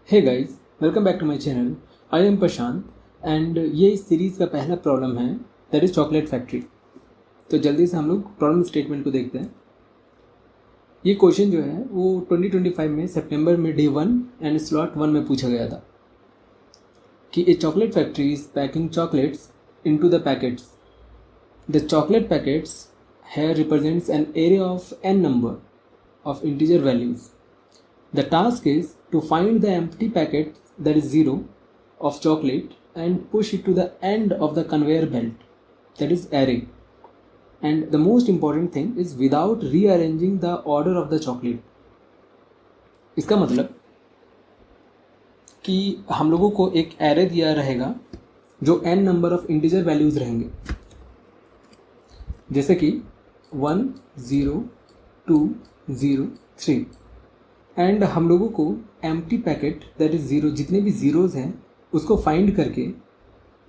Hey guys, welcome back to my channel. I am Prashant and ये इस series का पहला प्रॉब्लम है, दैट इज़ चॉकलेट फैक्ट्री। तो जल्दी से हम लोग प्रॉब्लम स्टेटमेंट को देखते हैं। ये क्वेश्चन जो है वो 2025 में सितंबर में डे 1 एंड स्लॉट 1 में पूछा गया था कि a chocolate factory is packing chocolates into the packets. The chocolate packets here represents an array of n number of integer values. The task is to find the empty packet, that is 0, of chocolate and push it to the end of the conveyor belt, that is array. And the most important thing is without rearranging the order of the chocolate. इसका मतलब कि हम लोगों को एक array दिया रहेगा जो n number of integer values रहेंगे, जैसे कि 1 0 2 0 3, एंड हम लोगों को एम्प्टी पैकेट दैट इज़ 0 जितने भी ज़ीरोज़ हैं उसको फाइंड करके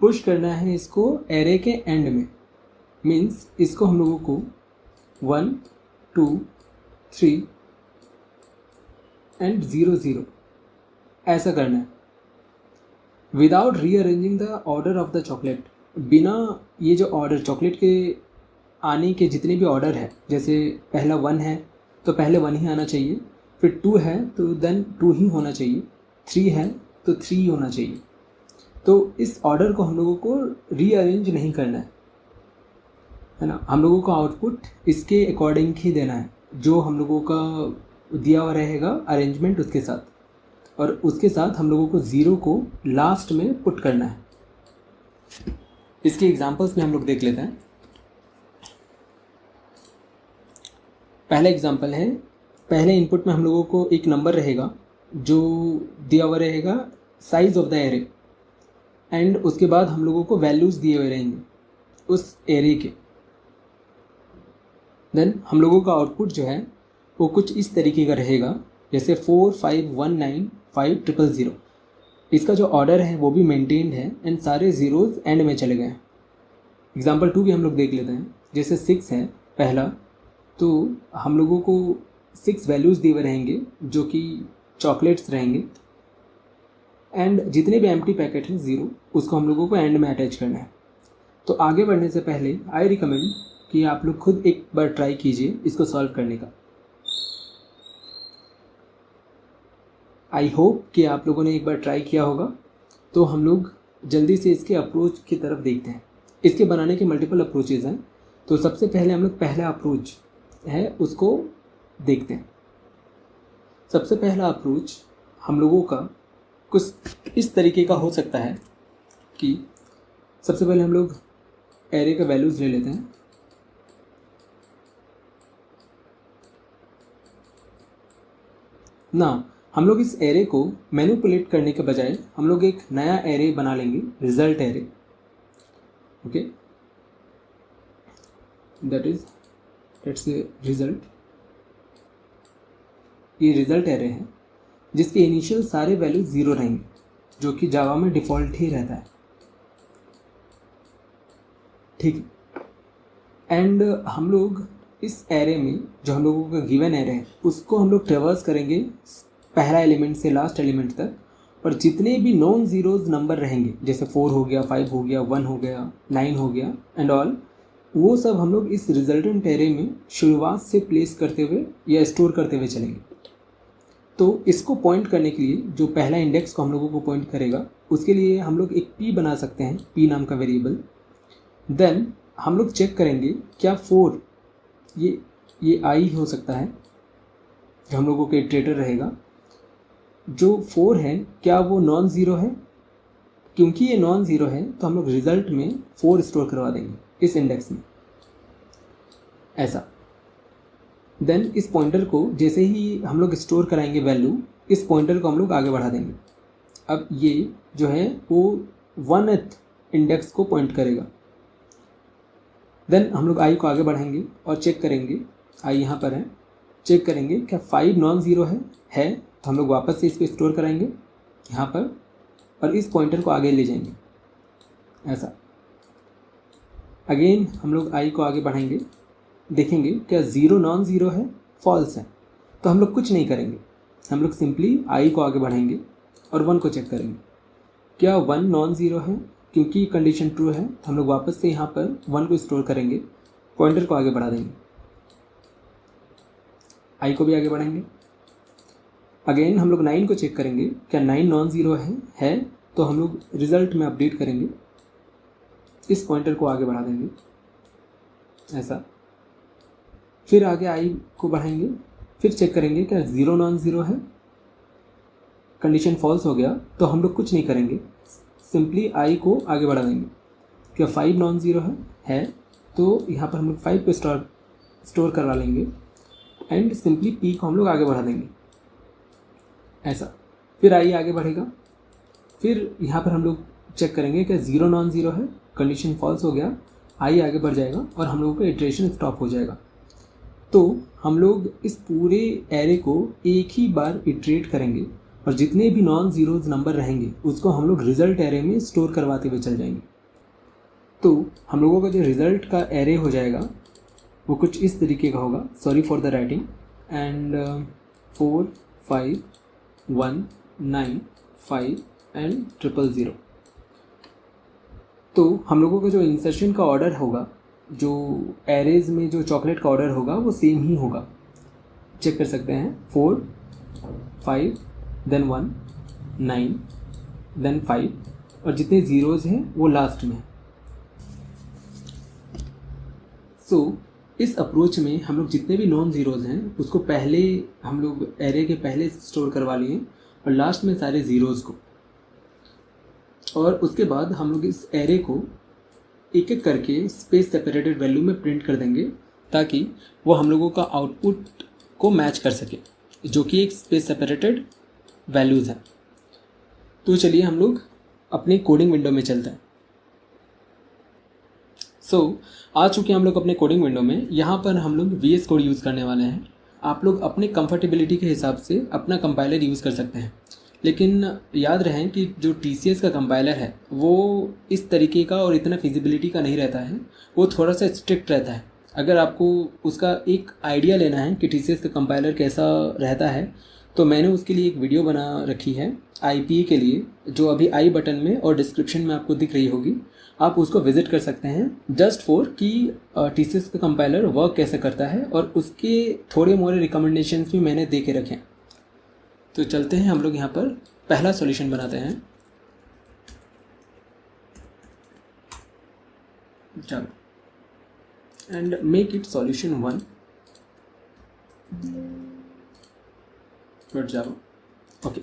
पुश करना है इसको एरे के एंड में। मीन्स इसको हम लोगों को 1 2 3 एंड 0 0 ऐसा करना है without rearranging the order of the chocolate. बिना ये जो ऑर्डर चॉकलेट के आने के जितने भी ऑर्डर है, जैसे पहला 1 है तो पहले 1 ही आना चाहिए, फिर 2 है तो देन 2 ही होना चाहिए, 3 है तो 3 ही होना चाहिए। तो इस ऑर्डर को हम लोगों को रीअरेंज नहीं करना है ना। हम लोगों को आउटपुट इसके अकॉर्डिंग ही देना है जो हम लोगों का दिया हुआ रहेगा अरेंजमेंट उसके साथ, और उसके साथ हम लोगों को 0 को लास्ट में पुट करना है। इसके एग्जांपल्स में हम लोग देख लेते हैं। पहला एग्जांपल है, पहले इनपुट में हम लोगों को एक नंबर रहेगा जो दिया हुआ रहेगा size of the array, and उसके बाद हम लोगों को वैल्यूज़ दिए हुए रहेंगे उस एरे के। देन हम लोगों का आउटपुट जो है वो कुछ इस तरीके का रहेगा, जैसे 4 5 1 9 5 0 0 0। इसका जो ऑर्डर है वो भी मेंटेन्ड है एंड सारे ज़ीरोज़ एंड में चले गए हैं। एग्जाम्पल 2 भी हम लोग देख लेते हैं। जैसे 6 है पहला, तो हम लोगों को 6 वैल्यूज़ दिए हुए रहेंगे जो कि चॉकलेट्स रहेंगे, एंड जितने भी एम्प्टी पैकेट हैं 0 उसको हम लोगों को एंड में अटैच करना है। तो आगे बढ़ने से पहले आई रिकमेंड कि आप लोग खुद एक बार ट्राई कीजिए इसको सॉल्व करने का। आई होप कि आप लोगों ने एक बार ट्राई किया होगा। तो हम लोग जल्दी से इसके अप्रोच की तरफ देखते हैं। इसके बनाने के मल्टीपल अप्रोचेज़ हैं। तो सबसे पहले हम लोग पहला अप्रोच है उसको देखते हैं। सबसे पहला अप्रोच हम लोगों का कुछ इस तरीके का हो सकता है कि सबसे पहले हम लोग एरे का वैल्यूज़ ले लेते हैं। ना हम लोग इस एरे को मैनिपुलेट करने के बजाय हम लोग एक नया एरे बना लेंगे, result array. Okay, that is let's say result. ये रिजल्ट एरे है जिसके इनिशियल सारे वैल्यू 0 रहेंगे, जो कि जावा में डिफ़ॉल्ट ही रहता है। ठीक है, एंड हम लोग इस एरे में जो हम लोगों का गिवन एरे है उसको हम लोग ट्रेवर्स करेंगे पहला एलिमेंट से लास्ट एलिमेंट तक, और जितने भी नॉन ज़ीरोज़ नंबर रहेंगे, जैसे 4 हो गया, 5 हो गया, 1 हो गया, 9 हो गया एंड ऑल, वो सब हम लोग इस रिजल्टेंट एरे में शुरुआत से प्लेस करते हुए या स्टोर करते हुए चलेंगे। तो इसको पॉइंट करने के लिए जो पहला इंडेक्स को हम लोगों को पॉइंट करेगा उसके लिए हम लोग एक p बना सकते हैं, p नाम का वेरिएबल। देन हम लोग चेक करेंगे क्या 4 ये i हो सकता है जो हम लोगों का इटरेटर रहेगा। जो 4 है क्या वो नॉन ज़ीरो है? क्योंकि ये नॉन ज़ीरो है तो हम लोग रिज़ल्ट में 4 स्टोर करवा देंगे इस इंडेक्स में, ऐसा। देन इस पॉइंटर को जैसे ही हम लोग स्टोर कराएंगे वैल्यू, इस पॉइंटर को हम लोग आगे बढ़ा देंगे। अब ये जो है वो 1th इंडेक्स को पॉइंट करेगा। देन हम लोग आई को आगे बढ़ाएंगे और चेक करेंगे, आई यहाँ पर है, चेक करेंगे क्या 5 नॉन ज़ीरो है तो हम लोग वापस से इस पर स्टोर कराएंगे यहाँ पर, और इस पॉइंटर को आगे ले जाएंगे, ऐसा। अगेन हम लोग आई को आगे बढ़ाएंगे, देखेंगे क्या 0 नॉन ज़ीरो है, फॉल्स है, तो हम लोग कुछ नहीं करेंगे, हम लोग सिंपली आई को आगे बढ़ाएंगे और 1 को चेक करेंगे क्या 1 नॉन ज़ीरो है। क्योंकि कंडीशन ट्रू है तो हम लोग वापस से यहाँ पर 1 को स्टोर करेंगे, पॉइंटर को आगे बढ़ा देंगे, आई को भी आगे बढ़ाएंगे। अगेन हम लोग 9 को चेक करेंगे क्या 9 नॉन ज़ीरो है तो हम लोग रिज़ल्ट में अपडेट करेंगे, इस पॉइंटर को आगे बढ़ा देंगे ऐसा। फिर आगे आई को बढ़ाएंगे, फिर चेक करेंगे क्या 0 नॉन ज़ीरो है। कंडीशन फॉल्स हो गया तो हम लोग कुछ नहीं करेंगे, सिंपली आई को आगे बढ़ा देंगे। क्या 5 नॉन ज़ीरो है तो यहाँ पर हम लोग 5 पे स्टोर करवा लेंगे एंड सिंपली पी को हम लोग आगे बढ़ा देंगे ऐसा। फिर आई आगे बढ़ेगा, फिर यहाँ पर हम लोग चेक करेंगे कि 0 नॉन ज़ीरो है, कंडीशन फॉल्स हो गया, आई आगे बढ़ जाएगा और हम लोगों का इटरेशन स्टॉप हो जाएगा। तो हम लोग इस पूरे एरे को एक ही बार इटरेट करेंगे और जितने भी नॉन ज़ीरोज़ नंबर रहेंगे उसको हम लोग रिज़ल्ट एरे में स्टोर करवाते हुए चल जाएंगे। तो हम लोगों का जो रिज़ल्ट का एरे हो जाएगा वो कुछ इस तरीके का होगा, sorry for the writing, and 4 5 1 9 5 and 000। तो हम लोगों का जो इंसर्शन का ऑर्डर होगा, जो एरेज में जो चॉकलेट का ऑर्डर होगा वो सेम ही होगा। चेक कर सकते हैं 4 5 देन 1 9 देन 5 और जितने ज़ीरोज़ हैं वो लास्ट में। सो इस अप्रोच में हम लोग जितने भी नॉन ज़ीरोज़ हैं उसको पहले हम लोग एरे के पहले स्टोर करवा लिए और लास्ट में सारे ज़ीरोज़ को, और उसके बाद हम लोग इस एरे को एक एक करके स्पेस सेपरेटेड वैल्यू में प्रिंट कर देंगे ताकि वो हम लोगों का आउटपुट को मैच कर सके, जो कि एक स्पेस सेपरेटेड वैल्यूज़ हैं। तो चलिए हम लोग अपने कोडिंग विंडो में चलते हैं। आ चुके हैं हम लोग अपने कोडिंग विंडो में। यहाँ पर हम लोग VS कोड यूज़ करने वाले हैं। आप लोग अपने कंफर्टेबिलिटी के हिसाब से अपना कंपाइलर यूज़ कर सकते हैं, लेकिन याद रहें कि जो TCS का कंपाइलर है वो इस तरीके का और इतना फिजिबिलिटी का नहीं रहता है, वो थोड़ा सा स्ट्रिक्ट रहता है। अगर आपको उसका एक आइडिया लेना है कि TCS का कंपाइलर कैसा रहता है तो मैंने उसके लिए एक वीडियो बना रखी है IPA के लिए, जो अभी आई बटन में और डिस्क्रिप्शन में आपको दिख रही होगी। आप उसको विज़िट कर सकते हैं जस्ट फॉर कि TCS का कंपाइलर वर्क कैसे करता है, और उसके थोड़े मोरे रिकमेंडेशंस भी मैंने दे के रखे हैं। तो चलते हैं हम लोग यहाँ पर पहला सॉल्यूशन बनाते हैं। चलो and make it solution 1 dot Java. Okay,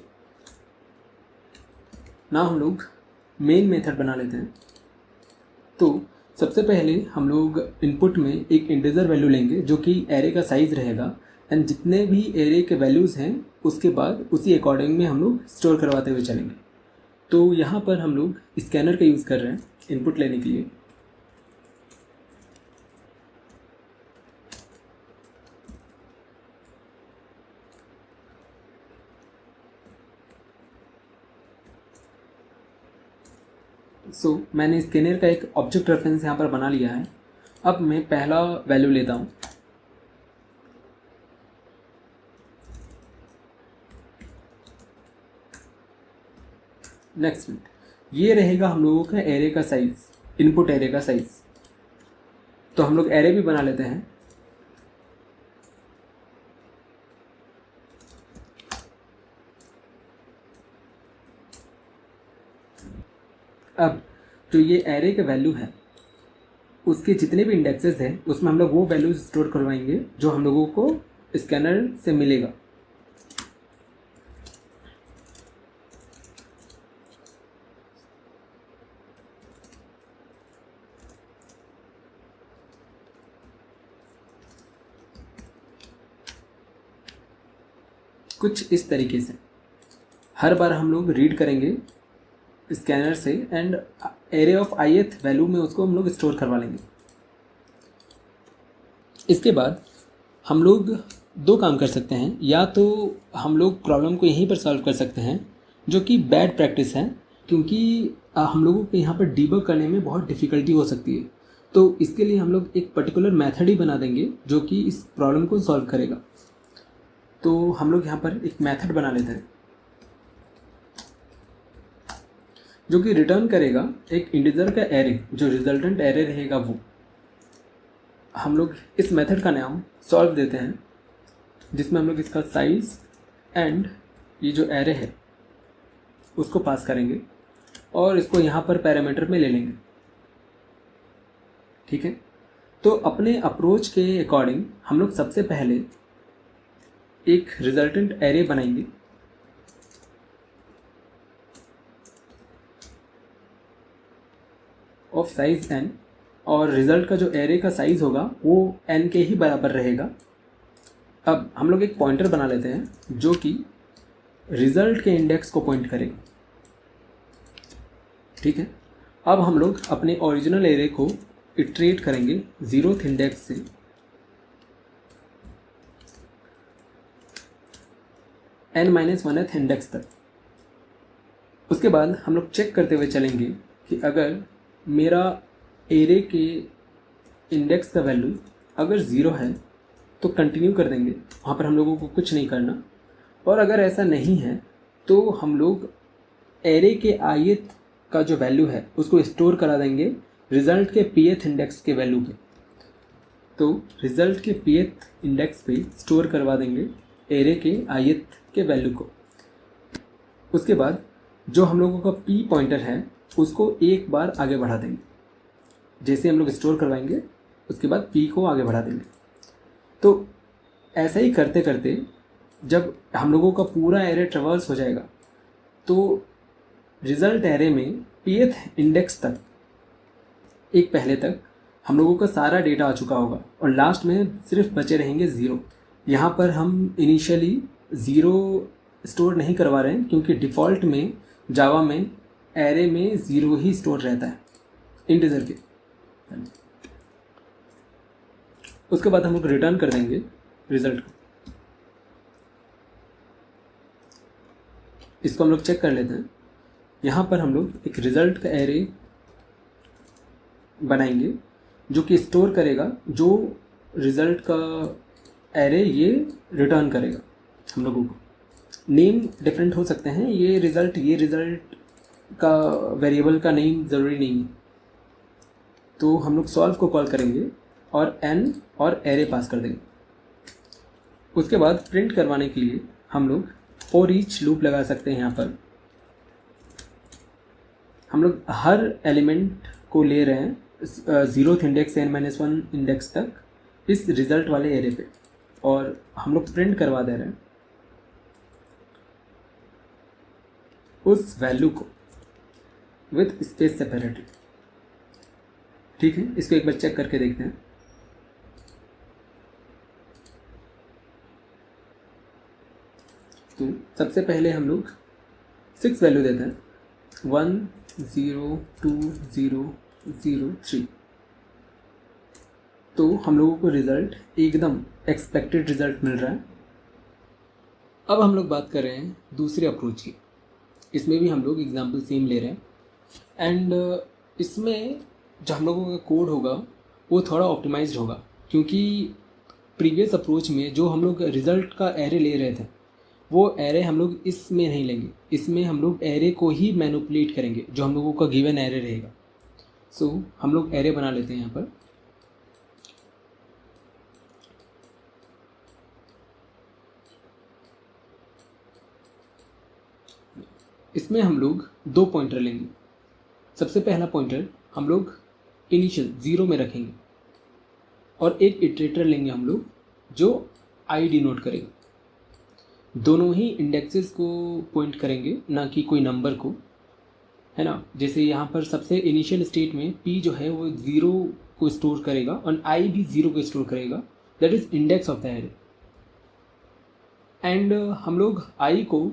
ना हम लोग मेन मेथड बना लेते हैं। तो सबसे पहले हम लोग इनपुट में एक इंटीजर वैल्यू लेंगे जो कि एरे का साइज़ रहेगा, एंड जितने भी एरे के वैल्यूज़ हैं उसके बाद उसी अकॉर्डिंग में हम लोग स्टोर करवाते हुए चलेंगे। तो यहाँ पर हम लोग स्कैनर का यूज़ कर रहे हैं इनपुट लेने के लिए। मैंने स्कैनर का एक ऑब्जेक्ट रेफरेंस यहाँ पर बना लिया है। अब मैं पहला वैल्यू लेता हूँ। नेक्स्ट ये रहेगा हम लोगों का एरे का साइज, इनपुट एरे का साइज। तो हम लोग एरे भी बना लेते हैं। अब जो ये एरे का वैल्यू है उसके जितने भी इंडेक्सेस हैं उसमें हम लोग वो वैल्यूज स्टोर करवाएंगे जो हम लोगों को स्कैनर से मिलेगा। कुछ इस तरीके से हर बार हम लोग रीड करेंगे स्कैनर से and array of ith value में उसको हम लोग स्टोर करवा लेंगे। इसके बाद हम लोग दो काम कर सकते हैं, या तो हम लोग प्रॉब्लम को यहीं पर सॉल्व कर सकते हैं जो कि बैड प्रैक्टिस है, क्योंकि हम लोगों को यहाँ पर डीबग करने में बहुत डिफ़िकल्टी हो सकती है। तो इसके लिए हम लोग एक पर्टिकुलर मेथड ही बना देंगे जो कि इस प्रॉब्लम को सॉल्व करेगा। तो हम लोग यहाँ पर एक मेथड बना लेते हैं। जो कि रिटर्न करेगा एक इंटीजर का एरे, जो रिजल्टेंट एरे रहेगा वो। हम लोग इस मेथड का नाम सॉल्व देते हैं, जिसमें हम लोग इसका साइज एंड ये जो एरे है उसको पास करेंगे और इसको यहाँ पर पैरामीटर में ले लेंगे। ठीक है, तो अपने अप्रोच के अकॉर्डिंग हम लोग सबसे पहले एक रिजल्टेंट एरे बनाएंगे ऑफ साइज n, और रिजल्ट का जो एरे का साइज होगा वो n के ही बराबर रहेगा। अब हम लोग एक पॉइंटर बना लेते हैं जो कि रिजल्ट के इंडेक्स को पॉइंट करेगा। ठीक है, अब हम लोग अपने ओरिजिनल एरे को इटरेट करेंगे 0th इंडेक्स से n-1th इंडेक्स तक। उसके बाद हम लोग चेक करते हुए चलेंगे कि अगर मेरा एरे के इंडेक्स का वैल्यू अगर 0 है तो कंटिन्यू कर देंगे, वहाँ पर हम लोगों को कुछ नहीं करना। और अगर ऐसा नहीं है तो हम लोग एरे के ith का जो वैल्यू है उसको स्टोर करा देंगे रिजल्ट के pth इंडेक्स के वैल्यू पे। तो रिजल्ट के pth इंडेक्स पे स्टोर करवा देंगे एरे के ith के वैल्यू को। उसके बाद जो हम लोगों का p पॉइंटर है उसको एक बार आगे बढ़ा देंगे। जैसे हम लोग स्टोर करवाएंगे उसके बाद p को आगे बढ़ा देंगे। तो ऐसा ही करते करते जब हम लोगों का पूरा एरे ट्रेवर्स हो जाएगा तो रिजल्ट एरे में pth इंडेक्स तक, एक पहले तक हम लोगों का सारा डेटा आ चुका होगा और लास्ट में सिर्फ बचे रहेंगे 0। यहाँ पर हम इनिशियली 0 स्टोर नहीं करवा रहे हैं क्योंकि डिफ़ॉल्ट में जावा में एरे में 0 ही स्टोर रहता है इंटीजर के। उसके बाद हम लोग रिटर्न कर देंगे रिजल्ट को। इसको हम लोग चेक कर लेते हैं। यहाँ पर हम लोग एक रिजल्ट का एरे बनाएंगे जो कि स्टोर करेगा जो रिजल्ट का एरे ये रिटर्न करेगा हम लोगों को। नेम डिफरेंट हो सकते हैं, ये रिज़ल्ट का वेरिएबल का नेम ज़रूरी नहीं है। तो हम लोग सॉल्व को कॉल करेंगे और n और एरे पास कर देंगे। उसके बाद प्रिंट करवाने के लिए हम लोग फॉर ईच लूप लगा सकते हैं। यहाँ पर हम लोग हर एलिमेंट को ले रहे हैं 0th इंडेक्स से n-1 इंडेक्स तक इस रिज़ल्ट वाले एरे पे, और हम लोग प्रिंट करवा दे रहे हैं उस वैल्यू को विथ स्पेस सेपरेटेड। ठीक है, इसको एक बार चेक करके देखते हैं। तो सबसे पहले हम लोग 6 वैल्यू देते हैं, 1 0 2 0 0 3। तो हम लोगों को रिज़ल्ट एकदम एक्सपेक्टेड रिज़ल्ट मिल रहा है। अब हम लोग बात कर रहे हैं दूसरे अप्रोच की। इसमें भी हम लोग एग्जाम्पल सेम ले रहे हैं एंड इसमें जो हम लोगों का कोड होगा वो थोड़ा ऑप्टिमाइज्ड होगा, क्योंकि प्रीवियस अप्रोच में जो हम लोग रिज़ल्ट का एरे ले रहे थे वो एरे हम लोग इसमें नहीं लेंगे। इसमें हम लोग एरे को ही मैनिपुलेट करेंगे जो हम लोगों का गिवन एरे रहेगा। सो हम लोग एरे बना लेते हैं यहाँ पर। इसमें हम लोग 2 पॉइंटर लेंगे। सबसे पहला पॉइंटर हम लोग इनिशियल 0 में रखेंगे और एक इटरेटर लेंगे हम लोग जो आई डिनोट करेगा। दोनों ही इंडेक्सेस को पॉइंट करेंगे, ना कि कोई नंबर को, है ना। जैसे यहाँ पर सबसे इनिशियल स्टेट में p जो है वो 0 को स्टोर करेगा और i भी 0 को स्टोर करेगा, that is index of the array. And हम लोग i को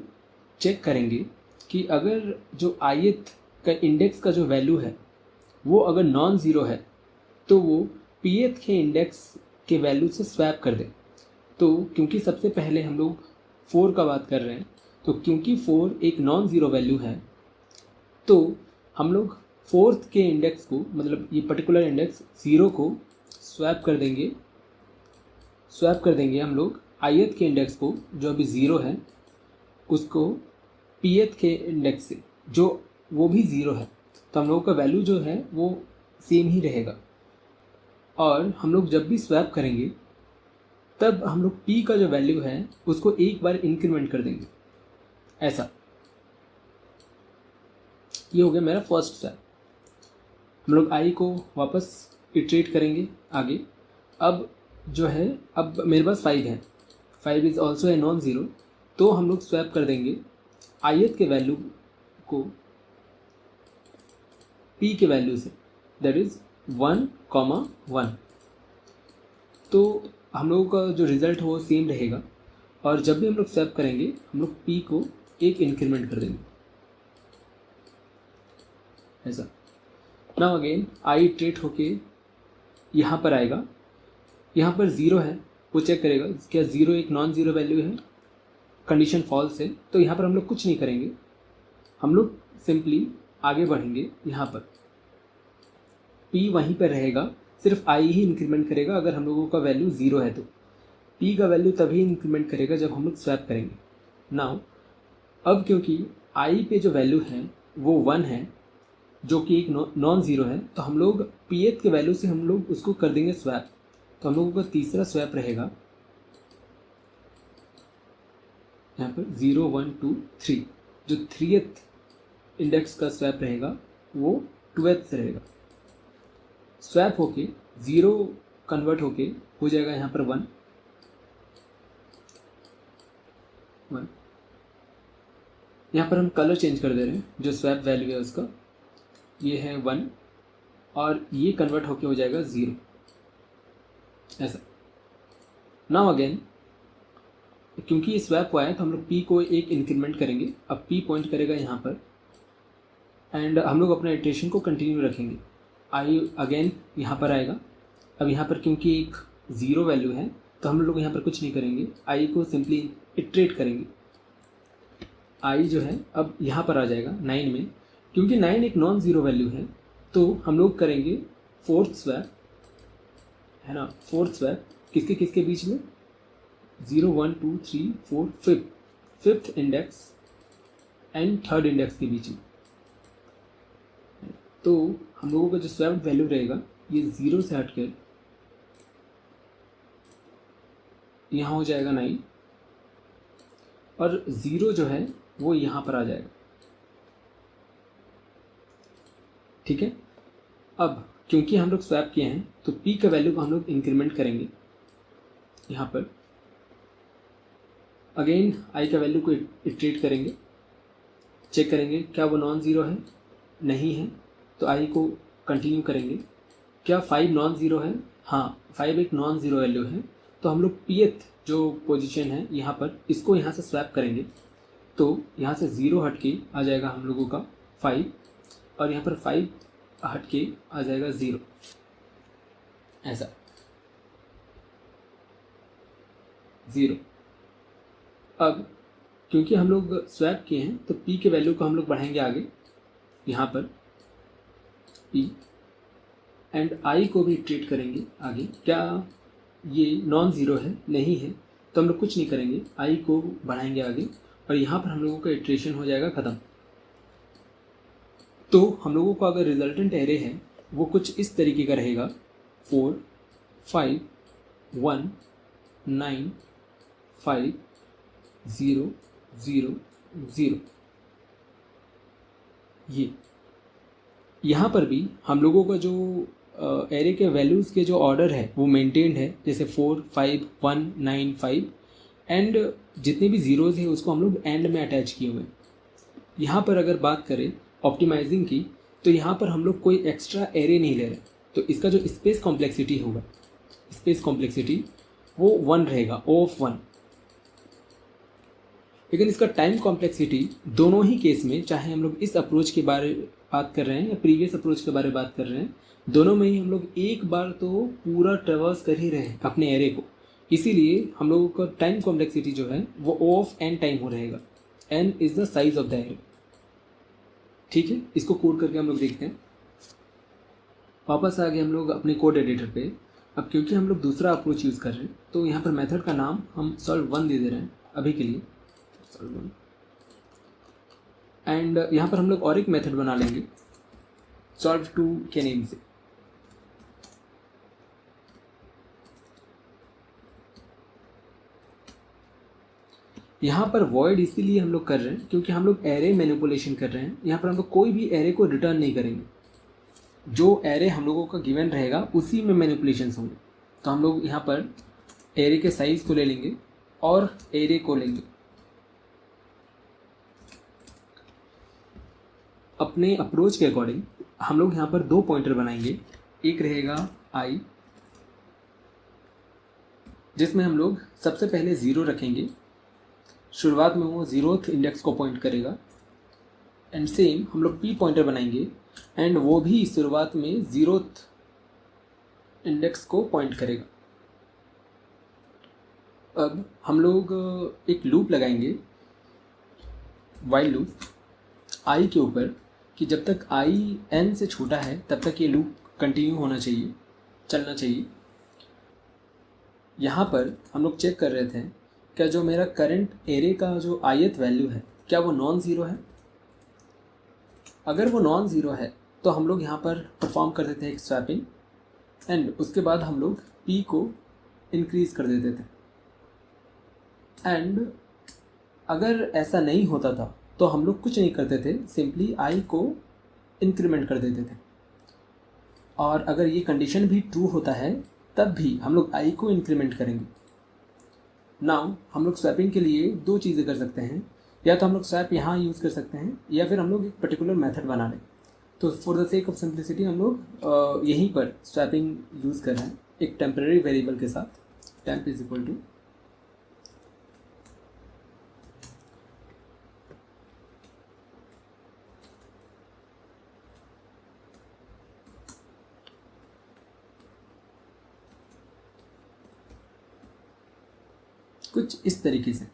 चेक करेंगे कि अगर जो ith का इंडेक्स का जो वैल्यू है वो अगर नॉन ज़ीरो है तो वो pth के इंडेक्स के वैल्यू से स्वैप कर दे। तो क्योंकि सबसे पहले हम लोग 4 का बात कर रहे हैं, तो क्योंकि 4 एक नॉन ज़ीरो वैल्यू है तो हम लोग 4th के इंडेक्स को, मतलब ये पर्टिकुलर इंडेक्स 0 को स्वैप कर देंगे हम लोग ith के इंडेक्स को जो अभी 0 है उसको pth के इंडेक्स से जो वो भी 0 है, तो हम लोगों का वैल्यू जो है वो सेम ही रहेगा। और हम लोग जब भी स्वैप करेंगे तब हम लोग p का जो वैल्यू है उसको एक बार इंक्रीमेंट कर देंगे, ऐसा। ये हो गया मेरा फर्स्ट स्वैप। हम लोग i को वापस इटरेट करेंगे आगे। अब जो है, अब मेरे पास 5 है, 5 is also a non zero, तो हम लोग स्वैप कर देंगे ith के वैल्यू को p के वैल्यू से, दैट इज़ 1,1। तो हम लोगों का जो रिज़ल्ट हो वो सेम रहेगा। और जब भी हम लोग स्वैप करेंगे हम लोग p को एक इंक्रीमेंट कर देंगे, ऐसा। नाउ अगेन i इटरेट होके यहाँ पर आएगा, यहाँ पर 0 है, वो चेक करेगा क्या 0 एक नॉन ज़ीरो वैल्यू है, कंडीशन फॉल्स है, तो यहाँ पर हम लोग कुछ नहीं करेंगे, हम लोग सिंपली आगे बढ़ेंगे। यहाँ पर p वहीं पर रहेगा, सिर्फ i ही इंक्रीमेंट करेगा अगर हम लोगों का वैल्यू 0 है, तो p का वैल्यू तभी इंक्रीमेंट करेगा जब हम लोग स्वैप करेंगे। नाउ अब क्योंकि i पे जो वैल्यू है वो 1 है, जो कि एक नॉन ज़ीरो है, तो हम लोग pth के वैल्यू से हम लोग उसको कर देंगे स्वैप। तो हम लोगों का तीसरा स्वैप रहेगा यहाँ पर 0, 1, 2, 3। जो 3th इंडेक्स का स्वैप रहेगा वो 12th से रहेगा। स्वैप होके 0 कन्वर्ट होके हो जाएगा यहाँ पर 1, 1। यहाँ पर हम कलर चेंज कर दे रहे हैं, जो स्वैप वैल्यू है उसका, ये है 1 और ये कन्वर्ट होके हो जाएगा 0, ऐसा। नाउ अगेन क्योंकि ये स्वैप हुआ है तो हम लोग p को एक इंक्रीमेंट करेंगे। अब p पॉइंट करेगा यहाँ पर एंड हम लोग अपना इटरेशन को कंटिन्यू रखेंगे। i अगेन यहाँ पर आएगा। अब यहाँ पर क्योंकि एक 0 वैल्यू है तो हम लोग यहाँ पर कुछ नहीं करेंगे, i को सिंपली इटरेट करेंगे। i जो है अब यहाँ पर आ जाएगा 9 में, क्योंकि 9 एक नॉन ज़ीरो वैल्यू है, तो हम लोग करेंगे फोर्थ स्वैप, है ना। फोर्थ स्वैप किसके किसके बीच में, 0, 1, 2, 3, 4, 5th index and 3rd index के बीच में। तो हम लोगों का जो स्वैप वैल्यू रहेगा ये 0 से हटकर यहाँ हो जाएगा 9 और 0 जो है वो यहाँ पर आ जाएगा, ठीक है। अब क्योंकि हम लोग स्वैप किए हैं तो p का वैल्यू को हम लोग इंक्रीमेंट करेंगे यहाँ पर। अगेन i का वैल्यू को इटरेट करेंगे, चेक करेंगे क्या वो नॉन ज़ीरो है, नहीं है तो i को कंटिन्यू करेंगे। क्या 5 नॉन ज़ीरो है, हाँ 5 एक नॉन ज़ीरो वैल्यू है, तो हम लोग pth जो पोजीशन है यहाँ पर इसको यहाँ से स्वैप करेंगे। तो यहाँ से 0 हट के आ जाएगा हम लोगों का 5 और यहाँ पर 5 हट के आ जाएगा 0, ऐसा 0। अब क्योंकि हम लोग स्वैप किए हैं तो p के वैल्यू को हम लोग बढ़ाएंगे आगे यहाँ पर p एंड i को भी ट्रीट करेंगे आगे। क्या ये नॉन ज़ीरो है, नहीं है, तो हम लोग कुछ नहीं करेंगे, i को बढ़ाएंगे आगे और यहाँ पर हम लोगों का इटरेशन हो जाएगा ख़त्म। तो हम लोगों का अगर रिजल्टेंट एरे है वो कुछ इस तरीके का रहेगा, 4, 5, 1, 9, 5, 0, 0, 0। ये यहाँ पर भी हम लोगों का जो एरे के वैल्यूज़ के जो ऑर्डर है वो मेंटेन्ड है, जैसे 4, 5, 1, 9, 5 एंड जितने भी ज़ीरोज़ हैं उसको हम लोग एंड में अटैच किए हुए हैं। यहाँ पर अगर बात करें ऑप्टिमाइजिंग की तो यहाँ पर हम लोग कोई एक्स्ट्रा एरे नहीं ले रहे, तो इसका जो स्पेस कॉम्प्लेक्सिटी होगा, स्पेस कॉम्प्लेक्सिटी वो 1 रहेगा, O of 1। लेकिन इसका टाइम कॉम्प्लेक्सिटी दोनों ही केस में, चाहे हम लोग इस अप्रोच के बारे बात कर रहे हैं या प्रीवियस अप्रोच के बारे में बात कर रहे हैं, दोनों में ही हम लोग एक बार तो पूरा ट्रेवर्स कर ही रहे हैं अपने एरे को। इसीलिए हम लोगों का टाइम कॉम्प्लेक्सिटी जो है वो O of n टाइम हो रहेगा। n is the size of the array, ठीक है। इसको कोड करके हम लोग देखते हैं। वापस आ गए हम लोग अपने कोड एडिटर पे। अब क्योंकि हम लोग दूसरा अप्रोच यूज़ कर रहे हैं तो यहाँ पर मेथड का नाम हम solve1 दे दे रहे हैं अभी के लिए, solve1। एंड यहाँ पर हम लोग और एक मेथड बना लेंगे सॉल्व टू के नेम से। यहाँ पर वॉइड इसीलिए हम लोग कर रहे हैं क्योंकि हम लोग एरे मैनिपुलेशन कर रहे हैं। यहाँ पर हम लोग कोई भी एरे को रिटर्न नहीं करेंगे, जो एरे हम लोगों का गिवन रहेगा उसी में मैनिपुलेशंस होंगे। तो हम लोग यहाँ पर एरे के साइज को ले लेंगे और एरे को लेंगे। अपने अप्रोच के अकॉर्डिंग हम लोग यहाँ पर 2 पॉइंटर बनाएंगे। एक रहेगा आई, जिसमें हम लोग सबसे पहले 0 रखेंगे, शुरुआत में वो 0th इंडेक्स को पॉइंट करेगा। एंड सेम हम लोग पी पॉइंटर बनाएंगे एंड वो भी शुरुआत में 0th इंडेक्स को पॉइंट करेगा। अब हम लोग एक लूप लगाएंगे, वाइल लूप आई के ऊपर, कि जब तक आई n से छोटा है तब तक ये लूप कंटिन्यू होना चाहिए, चलना चाहिए। यहाँ पर हम लोग चेक कर रहे थे क्या जो मेरा करंट एरे का जो ith वैल्यू है क्या वो नॉन ज़ीरो है। अगर वो नॉन ज़ीरो है तो हम लोग यहाँ पर परफॉर्म कर देते हैं एक स्वैपिंग एंड उसके बाद हम लोग p को इंक्रीज़ कर देते थे। एंड अगर ऐसा नहीं होता था तो हम लोग कुछ नहीं करते थे, सिंपली i को इंक्रीमेंट कर देते थे। और अगर ये कंडीशन भी ट्रू होता है तब भी हम लोग i को इंक्रीमेंट करेंगे। नाउ हम लोग स्वैपिंग के लिए 2 चीज़ें कर सकते हैं, या तो हम लोग स्वैप यहाँ यूज़ कर सकते हैं या फिर हम लोग एक पर्टिकुलर मेथड बना लें। तो for the sake of simplicity हम लोग यहीं पर स्वैपिंग यूज़ कर रहे हैं एक टेम्परेरी वेरिएबल के साथ। temp इज इक्वल टू कुछ इस तरीके से।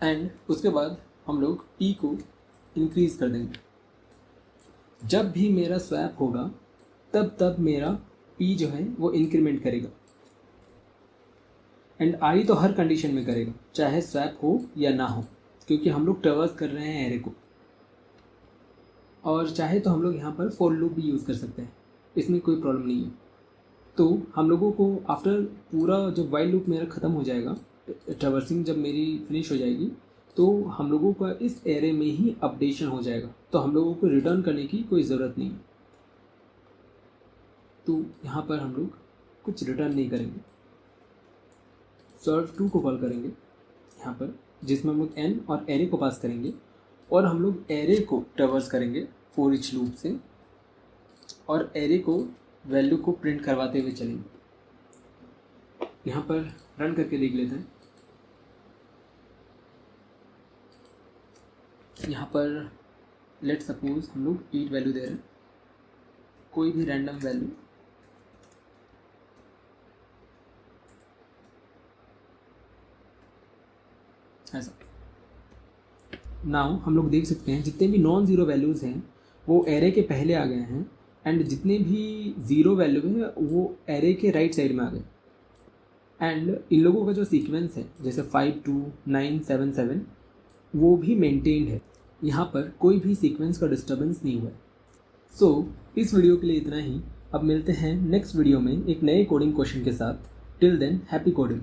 एंड उसके बाद हम लोग p को इंक्रीज़ कर देंगे। जब भी मेरा स्वैप होगा तब मेरा p जो है वो इंक्रीमेंट करेगा। एंड i तो हर कंडीशन में करेगा, चाहे स्वैप हो या ना हो, क्योंकि हम लोग ट्रैवर्स कर रहे हैं एरे को। और चाहे तो हम लोग यहाँ पर फॉर लूप भी यूज़ कर सकते हैं, इसमें कोई प्रॉब्लम नहीं है। तो हम लोगों को आफ्टर पूरा जब वाइल लूप मेरा ख़त्म हो जाएगा, ट्रैवर्सिंग जब मेरी फिनिश हो जाएगी, तो हम लोगों का इस एरे में ही अपडेशन हो जाएगा। तो हम लोगों को रिटर्न करने की कोई ज़रूरत नहीं है। तो यहाँ पर हम लोग कुछ रिटर्न नहीं करेंगे, सॉल्व टू को कॉल करेंगे यहाँ पर, जिसमें हम लोग n और एरे को पास करेंगे और हम लोग एरे को ट्रैवर्स करेंगे फॉर ईच लूप से और एरे को वैल्यू को प्रिंट करवाते हुए चलेंगे। यहाँ पर रन करके देख लेते हैं। यहाँ पर लेट सपोज हम लोग 8 वैल्यू दे रहे हैं, कोई भी रैंडम वैल्यू। ऐसा नाउ हम लोग देख सकते हैं जितने भी नॉन ज़ीरो वैल्यूज़ हैं वो एरे के पहले आ गए हैं एंड जितने भी ज़ीरो वैल्यू हैं वो एरे के राइट साइड में आ गए। एंड इन लोगों का जो सीक्वेंस है जैसे 5 2 9 7 7 वो भी मेंटेन्ड है, यहाँ पर कोई भी सीक्वेंस का डिस्टर्बेंस नहीं हुआ है। सो इस वीडियो के लिए इतना ही। अब मिलते हैं नेक्स्ट वीडियो में एक नए कोडिंग क्वेश्चन के साथ। Till than happy coding.